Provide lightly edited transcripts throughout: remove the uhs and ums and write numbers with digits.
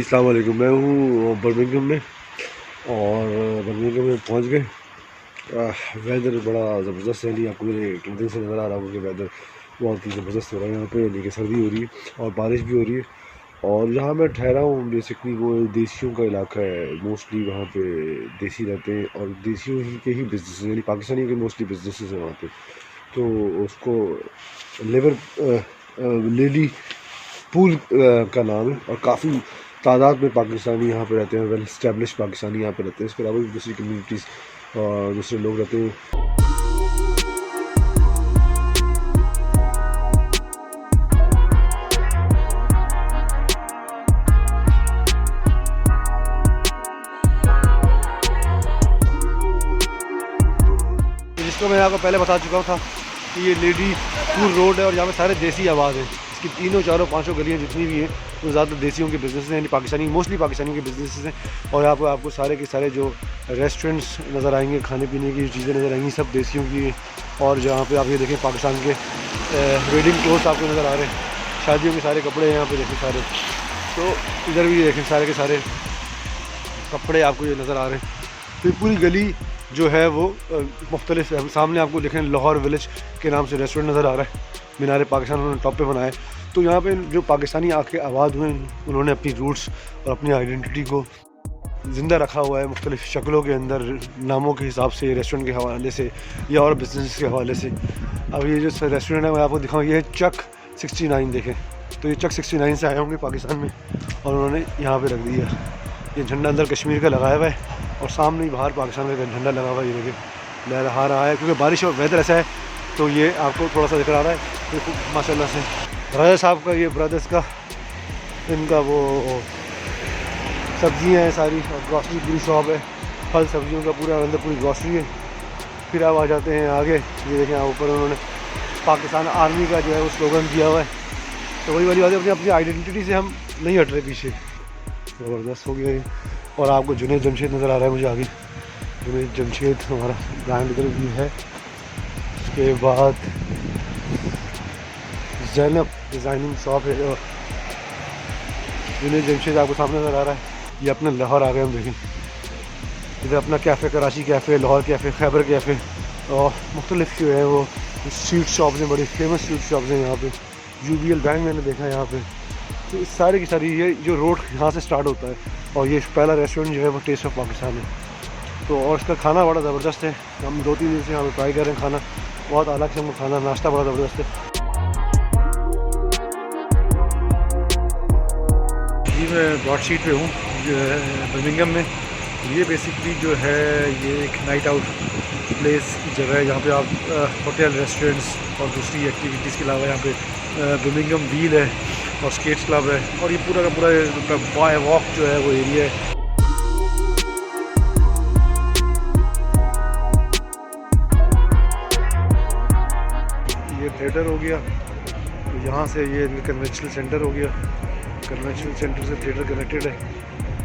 अस्सलाम वालेकुम। मैं हूँ बर्मिंघम में और बर्मिंघम में पहुँच गए। वेदर बड़ा ज़बरदस्त है। नहीं आपको मेरे 2 दिन से नज़र आ रहा होगा कि वेदर बहुत ही ज़बरदस्त हो रहा है यहाँ पे, यानी कि सर्दी हो रही है और बारिश भी हो रही है। और जहाँ मैं ठहरा हूँ बेसिकली वो देसियों का इलाका है। मोस्टली वहाँ पे देसी रहते हैं और देसियों के ही बिजनेस, यानी पाकिस्तानी के मोस्टली बिजनेस हैं वहाँ पे। तो उसको लेडी पूल का नाम है और काफ़ी तादाद में पाकिस्तानी यहाँ पे रहते हैं। वेल इस्टेब्लिश पाकिस्तानी यहाँ पे रहते हैं। इसके अलावा भी दूसरी कम्यूनिटीज़ और दूसरे लोग रहते हैं। जिसको मैं आपको पहले बता चुका था कि ये लेडी पूल रोड है और यहाँ पे सारे देसी आवाज़ हैं। इसकी तीनों चारों पांचों गलियाँ जितनी भी हैं वो ज़्यादा देसियों के बिज़नेस हैं, यानी पाकिस्तानी, मोस्टली पाकिस्तानियों के बिज़नेस हैं। और यहाँ पर आपको सारे के सारे जो रेस्टोरेंट्स नज़र आएंगे, खाने पीने की चीज़ें नज़र आएंगी, सब देसियों की हैं। और जहाँ पे आप ये देखें पाकिस्तान के वेडिंग क्लोथ्स आपको नज़र आ रहे हैं, शादियों के सारे कपड़े यहाँ पे देखें सारे। तो इधर भी देखें सारे के सारे कपड़े आपको ये नज़र आ रहे हैं। तो पूरी गली जो है वो मुख्तलिफ है। सामने आपको देखें लाहौर विलेज के नाम से रेस्टोरेंट नज़र आ रहा है, मीनार पाकिस्तान उन्होंने टॉप पे बनाया। तो यहाँ पे जो पाकिस्तानी आके आबाद हुए उन्होंने अपनी रूट्स और अपनी आइडेंटिटी को ज़िंदा रखा हुआ है मुख्तलिफ शक्लों के अंदर, नामों के हिसाब से, रेस्टोरेंट के हवाले से या और बिजनेस के हवाले से। अब ये जो रेस्टोरेंट है मैं आपको दिखाऊँ, ये है चक 69। देखें तो ये चक 69 से आए होंगे पाकिस्तान में और उन्होंने यहाँ पर रख दिया। ये झंडा अंदर कश्मीर का लगाया हुआ है और सामने ही बाहर पाकिस्तान का झंडा लगा हुआ है। ये देखिए लहरा रहा है क्योंकि बारिश और वेदर ऐसा है, तो ये आपको थोड़ा सा दिख रहा है। देखो माशाल्लाह से राजा साहब का, ये ब्रदर्स का, इनका वो सब्जियां हैं सारी और ग्रॉसरी पूरी शॉप है, फल सब्जियों का पूरा अंदर पूरी ग्रॉसरी है। फिर आप आ जाते हैं आगे, ये देखें यहाँ ऊपर उन्होंने पाकिस्तान आर्मी का जो है वो स्लोगन दिया हुआ है। तो वही वाली बात है, अपनी आइडेंटिटी से हम नहीं हट रहे पीछे। ज़बरदस्त हो गया ये। और आपको जुनैद जमशेद नज़र आ रहा है मुझे आगे, जुनैद जमशेद हमारा ब्रांड इधर भी है। उसके बाद ज़ैनब डिज़ाइनिंग शॉप है और जुनैद जमशेद आपको सामने नज़र आ रहा है। ये अपने लाहौर आ गए हम देखें, इधर अपना cafe, Karachi cafe, Lahore cafe, Khyber cafe और मुख्तलिफ जो है वो स्ट्रीट शॉप्स हैं, बड़ी फेमस स्ट्रीट शॉप्स हैं यहाँ पे। UBL बैंक मैंने देखा है यहाँ पे। तो इस सारे की सारी ये जो रोड यहाँ से स्टार्ट होता है और ये पहला रेस्टोरेंट जो है वो टेस्ट ऑफ पाकिस्तान है। तो और इसका खाना बड़ा ज़बरदस्त है। हम 2-3 दिन से यहाँ पर ट्राई कर रहे हैं खाना, बहुत अलग किस्म का खाना, नाश्ता बड़ा ज़बरदस्त है। जी मैं ब्रॉड शीट पे हूँ बर्मिंघम में। ये बेसिकली जो है ये एक नाइट आउट प्लेस की जगह है जहाँ पे आप होटल, रेस्टोरेंट्स और दूसरी एक्टिविटीज़ के अलावा यहाँ पे बर्मिंघम व्हील है और स्केट्स क्लब है और ये पूरा का पूरा बाय वॉक जो है वो एरिया है। ये थिएटर हो गया, तो यहाँ से ये कन्वेंशनल सेंटर हो गया, कन्वेंशनल सेंटर से थिएटर कनेक्टेड है।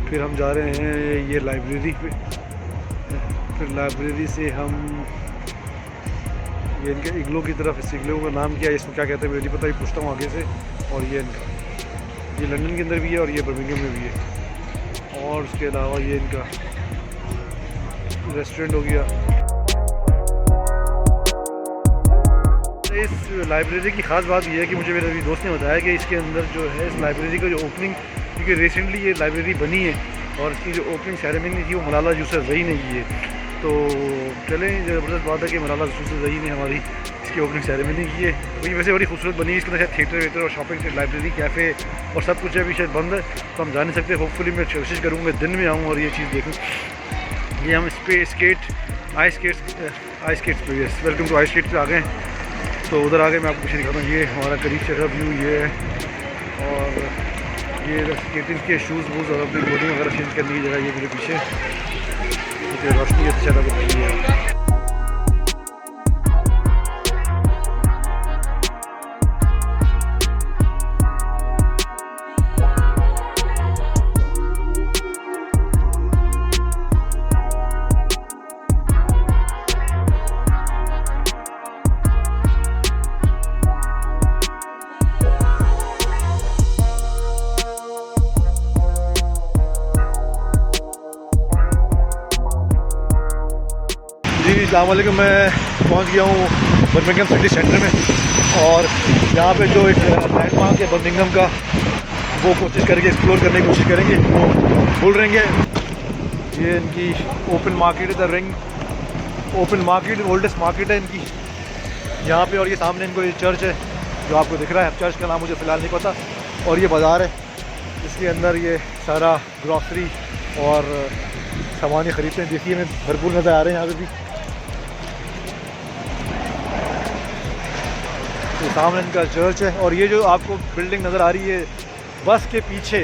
फिर हम जा रहे हैं ये लाइब्रेरी पे, फिर लाइब्रेरी से हम ये इनके इग्लो की तरफ, इस इग्लो का नाम क्या है, इसमें क्या कहते हैं मुझे नहीं पता, ये पूछता हूँ आगे से। और ये इनका, ये लंदन के अंदर भी है और ये बर्मिंघम में भी है। और उसके अलावा ये इनका रेस्टोरेंट हो गया। इस लाइब्रेरी की ख़ास बात यह है कि मुझे मेरे अभी दोस्त ने बताया कि इसके अंदर जो है इस लाइब्रेरी का जो ओपनिंग, क्योंकि रिसेंटली ये लाइब्रेरी बनी है और इसकी जो ओपनिंग सेरेमनी थी वो मलाला यूसुफज़ई ने की है। तो चलें, ज़बरदस्त बात है कि मलाला यूसुफज़ई ने हमारी इसकी ओपनिंग सेरेमनी की है। वही वैसे बड़ी खूबसूरत बनी है। इसके अंदर थिएटर वेटर और शॉपिंग, लाइब्रेरी, कैफ़े और सब कुछ है। अभी शायद बंद है तो हम जा नहीं सकते। होपफुली मैं कोशिश करूँगा दिन में आऊँ और ये चीज़ देखूँ। ये हम आइस स्केट्स पे, वेलकम टू आइस स्केट्स पे आ गए हैं। तो उधर आगे मैं आपको पीछे दिखाता हूँ, ये हमारा करीब से व्यू ये है। और ये स्केटिंग के शूज़ वूज़ और अपनी बोर्डिंग वगैरह चेंज करने की जगह ये मेरे पीछे, क्योंकि रोशनी अच्छी ज़्यादा बताई है। अस्सलाम वालेकुम। मैं पहुंच गया हूँ बर्मिंघम सिटी सेंटर में, और यहाँ पे जो एक लैंडमार्क है बर्मिंघम का, वो कोशिश करेंगे, एक्सप्लोर करने की कोशिश करेंगे। वो बुल रिंग है, ये इनकी ओपन मार्केट है, the ring open market, oldest market है इनकी यहाँ पे। और ये सामने इनको ये चर्च है जो आपको दिख रहा है, चर्च का नाम मुझे फ़िलहाल नहीं पता। और ये बाज़ार है, इसके अंदर ये सारा ग्रॉसरी और सामान ख़रीदते हैं। देखिए हमें भरपूर नज़र आ रहे हैं यहाँ पे भी। तो सामने इनका चर्च है, और ये जो आपको बिल्डिंग नज़र आ रही है बस के पीछे,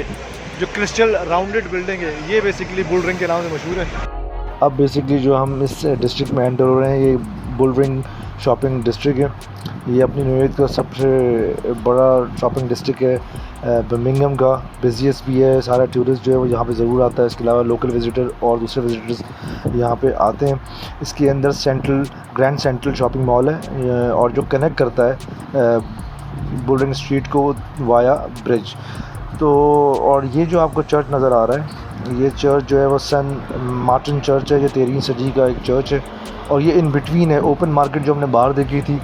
जो क्रिस्टल राउंडेड बिल्डिंग है, ये बेसिकली बुल रिंग के नाम से मशहूर है। अब बेसिकली जो हम इस डिस्ट्रिक्ट में एंटर हो रहे हैं, ये बुल रिंग शॉपिंग डिस्ट्रिक्ट है। ये अपनी न्यूयॉर्क का सबसे बड़ा शॉपिंग डिस्ट्रिक्ट है, बर्मिंघम का बिज़ीएस्ट भी है। सारा टूरिस्ट जो है वो यहाँ पे ज़रूर आता है। इसके अलावा लोकल विज़िटर और दूसरे विज़िटर्स यहाँ पे आते हैं। इसके अंदर ग्रैंड सेंट्रल शॉपिंग मॉल है, और जो कनेक्ट करता है बुल रिंग स्ट्रीट को वाया ब्रिज। तो और ये जो आपको चर्च नज़र आ रहा है, ये चर्च जो है वो सेंट मार्टिन चर्च है। ये 13वीं सदी का एक चर्च है, और ये इन बिटवीन है ओपन मार्केट जो हमने बाहर देखी थी,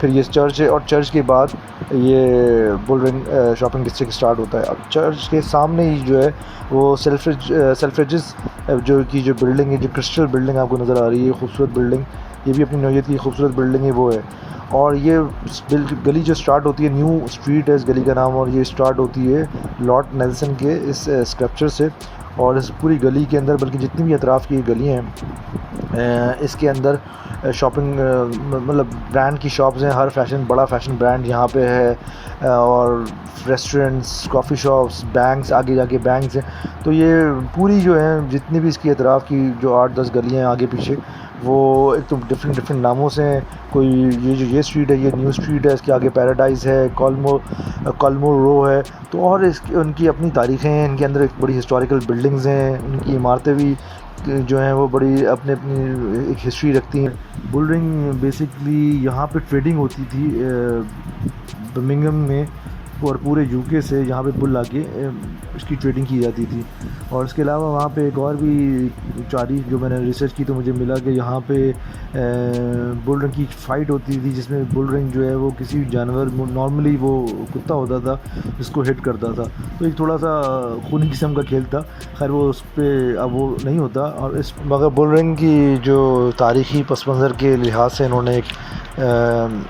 फिर ये चर्च है, और चर्च के बाद ये bull ring shopping district start होता है। अब चर्च के सामने ही जो है वो सेल्फ्रिजेस जो बिल्डिंग है, जो क्रिस्टल बिल्डिंग आपको नज़र आ रही है, खूबसूरत बिल्डिंग, ये भी अपनी नौयत की खूबसूरत बिल्डिंग है, वो है। और ये गली जो स्टार्ट होती है, न्यू स्ट्रीट है इस गली का नाम, और ये स्टार्ट होती है लॉर्ड नेल्सन के इस स्क्रप्चर से। और इस पूरी गली के अंदर, बल्कि जितनी भी अतराफ़ की गलियाँ हैं, इसके अंदर शॉपिंग मतलब ब्रांड की शॉप्स हैं। हर बड़ा फ़ैशन ब्रांड यहाँ पे है, और रेस्टोरेंट्स, कॉफ़ी शॉप्स, बैंक्स, आगे जाके बैंक्स हैं। तो ये पूरी जो है जितनी भी इसकी अतराफ़ की जो 8-10 गलियाँ हैं आगे पीछे, वो एक तो डिफरेंट नामों से हैं। कोई ये स्ट्रीट है, ये न्यू स्ट्रीट है, इसके आगे पैराडाइज़ है, कॉलमोर रो है। तो और उनकी अपनी तारीख़ें हैं, इनके अंदर एक बड़ी हिस्टोरिकल बिल्डिंग्स हैं, उनकी इमारतें भी जो हैं वो बड़ी अपनी एक हिस्ट्री रखती हैं। बुल रिंग बेसिकली यहाँ पे ट्रेडिंग होती थी बर्मिंघम में, और पूरे यूके से यहाँ पे बुल आके इसकी ट्रेडिंग की जाती थी। और इसके अलावा वहाँ पे एक और भी तारीख जो मैंने रिसर्च की तो मुझे मिला कि यहाँ पे बुल रिंग की फ़ाइट होती थी, जिसमें बुल रिंग जो है वो किसी जानवर, नॉर्मली वो कुत्ता होता था, जिसको हिट करता था। तो एक थोड़ा सा खूनी किस्म का खेल था। खैर वो उस पर अब वो नहीं होता। और इस मगर बुल रिंग की जो तारीख़ी पस मंज़र के लिहाज से इन्होंने एक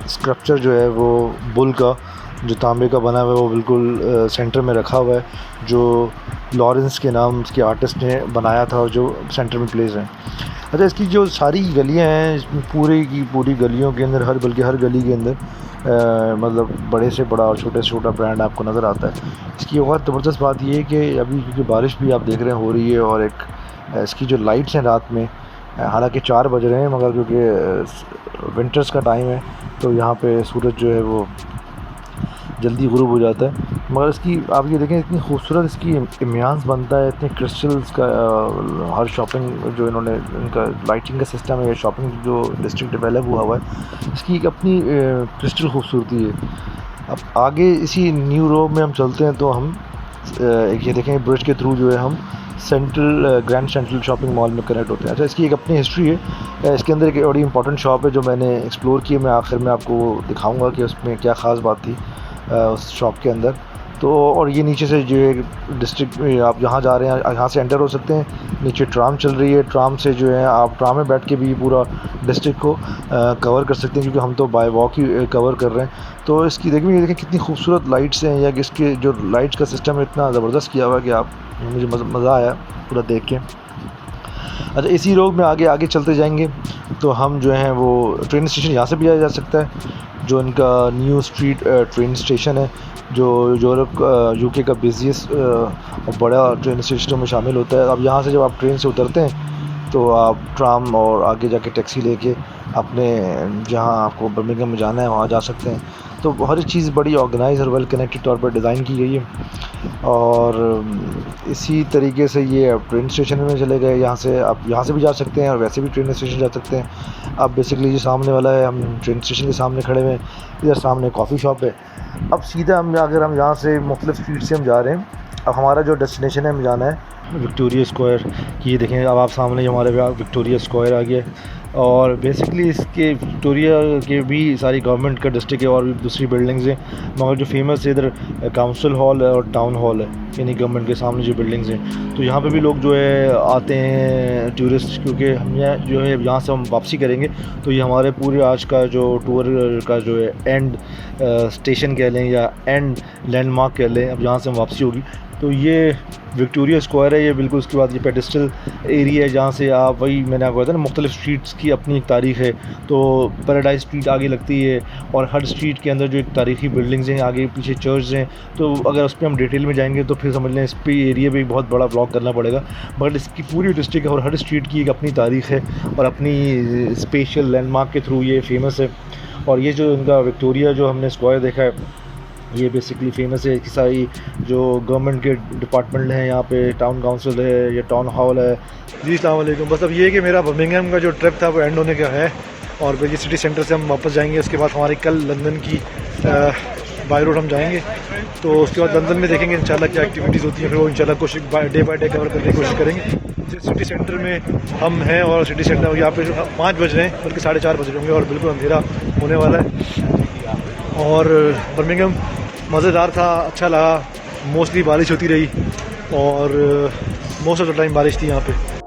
स्क्रप्चर जो है वो बुल का जो तांबे का बना हुआ है वो बिल्कुल सेंटर में रखा हुआ है, जो लॉरेंस के नाम के आर्टिस्ट ने बनाया था, और जो सेंटर में प्लेस है। अच्छा, इसकी जो सारी गलियां हैं, इसमें पूरी की पूरी गलियों के अंदर बल्कि हर गली के अंदर मतलब बड़े से बड़ा और छोटे से छोटा ब्रांड आपको नज़र आता है। इसकी और ज़बरदस्त बात ये है कि अभी क्योंकि बारिश भी आप देख रहे हैं हो रही है, और एक इसकी जो लाइट्स हैं रात में, हालांकि 4 बज रहे हैं, मगर क्योंकि विंटर्स का टाइम है तो यहाँ पे सूरज जो है वो जल्दी गुरूब हो जाता है। मगर इसकी आप ये देखें, इतनी खूबसूरत इसकी इम्यान्स बनता है, इतने क्रिस्टल्स का हर शॉपिंग जो इन्होंने इनका लाइटिंग का सिस्टम है, शॉपिंग जो डिस्ट्रिक्ट डेवलप हुआ है, इसकी एक अपनी क्रिस्टल खूबसूरती है। अब आगे इसी न्यू रो में हम चलते हैं तो हम ये देखें ब्रिज के थ्रू जो है हम ग्रैंड सेंट्रल शॉपिंग मॉल में कनेक्ट होते हैं। अच्छा, इसकी एक अपनी हिस्ट्री है। इसके अंदर एक बड़ी इंपॉर्टेंट शॉप है जो मैंने एक्सप्लोर की है, मैं आखिर में आपको दिखाऊंगा कि उसमें क्या ख़ास बात थी उस शॉप के अंदर। तो और ये नीचे से जो है डिस्ट्रिक्ट आप जहाँ जा रहे हैं यहाँ से एंटर हो सकते हैं। नीचे ट्राम चल रही है, ट्राम से जो है आप ट्राम में बैठ के भी पूरा डिस्ट्रिक्ट को कवर कर सकते हैं, क्योंकि हम तो बाय वॉक ही कवर कर रहे हैं। तो इसकी ये देखें कितनी खूबसूरत लाइट्स हैं, या इसके जो लाइट्स का सिस्टम है इतना ज़बरदस्त किया हुआ है कि आप मुझे मज़ा आया पूरा देख के। अच्छा, इसी रोड में आगे चलते जाएंगे तो हम जो हैं वो ट्रेन स्टेशन यहाँ से भी आया जा सकता है, जो इनका न्यू स्ट्रीट ट्रेन स्टेशन है, जो यूके का बिज़ीएस्ट और बड़ा ट्रेन स्टेशनों में शामिल होता है। अब यहाँ से जब आप ट्रेन से उतरते हैं तो आप ट्राम और आगे जाके टैक्सी लेके अपने जहाँ आपको बर्मिंघम में जाना है वहाँ जा सकते हैं। तो हर चीज़ बड़ी ऑर्गेनाइज और वेल कनेक्टेड तौर पर डिज़ाइन की गई है। और इसी तरीके से ये अब ट्रेन स्टेशन में चले गए, यहाँ से आप यहाँ से भी जा सकते हैं और वैसे भी ट्रेन स्टेशन जा सकते हैं। अब बेसिकली जो सामने वाला है, हम ट्रेन स्टेशन के सामने खड़े हुए हैं, इधर सामने कॉफ़ी शॉप है। अब सीधा अगर हम यहाँ से मुख्तलिफ स्ट्रीट से हम जा रहे हैं, अब हमारा जो डेस्टिनेशन है हमें जाना है विक्टोरिया स्क्वायर। ये देखें अब आप सामने हमारे विक्टोरिया स्क्वायर आ गया है। और बेसिकली इसके विक्टोरिया के भी सारी गवर्नमेंट का डिस्ट्रिक्ट है और भी दूसरी बिल्डिंग्स हैं, मगर जो फेमस है इधर काउंसिल हॉल है और टाउन हॉल है, यानी गवर्नमेंट के सामने जो बिल्डिंग्स हैं। तो यहाँ पे भी लोग जो है आते हैं टूरिस्ट, क्योंकि हम यहाँ जो है यहाँ से हम वापसी करेंगे तो ये हमारे पूरे आज का जो टूर का जो है एंड स्टेशन कह लें या एंड लैंडमार्क कह लें, अब यहाँ से हम वापसी होगी। तो ये विक्टोरिया स्क्वायर है, ये बिल्कुल उसके बाद ये पेडिस्टल एरिया है जहाँ से आप, वही मैंने आपको बताया ना, मुख्तलिफ स्ट्रीट्स की अपनी एक तारीख़ है। तो पैराडाइज स्ट्रीट आगे लगती है और हर स्ट्रीट के अंदर जो एक तारीख़ी बिल्डिंग्स हैं, आगे पीछे चर्च हैं। तो अगर उस पर हम डिटेल में जाएंगे तो फिर समझ लें इस पे एरिया भी बहुत बड़ा ब्लॉग करना पड़ेगा, बट इसकी पूरी डिस्ट्रिक्ट है और हर स्ट्रीट की एक अपनी तारीख़ है और अपनी स्पेशल लैंडमार्क के थ्रू ये फेमस है। और ये जो इनका विक्टोरिया जो हमने स्क्वायर देखा है, ये बेसिकली फेमस है कि सारी जो गवर्नमेंट के डिपार्टमेंट हैं यहाँ पे, टाउन काउंसिल है या टाउन हॉल है। जी अस्सलाम वालेकुम। बस अब ये है कि मेरा बर्मिंघम का जो ट्रिप था वो एंड होने का है और फिर ये सिटी सेंटर से हम वापस जाएंगे। उसके बाद हमारी कल लंदन की बाय रोड हम जाएंगे, तो उसके बाद लंदन में देखेंगे इंशाल्लाह क्या एक्टिविटीज़ होती हैं, फिर वो इंशाल्लाह कोशिश डे बाय डे कवर करने की कोशिश करेंगे। सिटी सेंटर में हम हैं और सिटी सेंटर यहाँ पे 5 बज रहे हैं, बल्कि 4:30 बज रहे होंगे और बिल्कुल अंधेरा होने वाला है। और बर्मिंघम मज़ेदार था, अच्छा लगा। मोस्टली बारिश होती रही और मोस्ट ऑफ द टाइम बारिश थी यहाँ पे।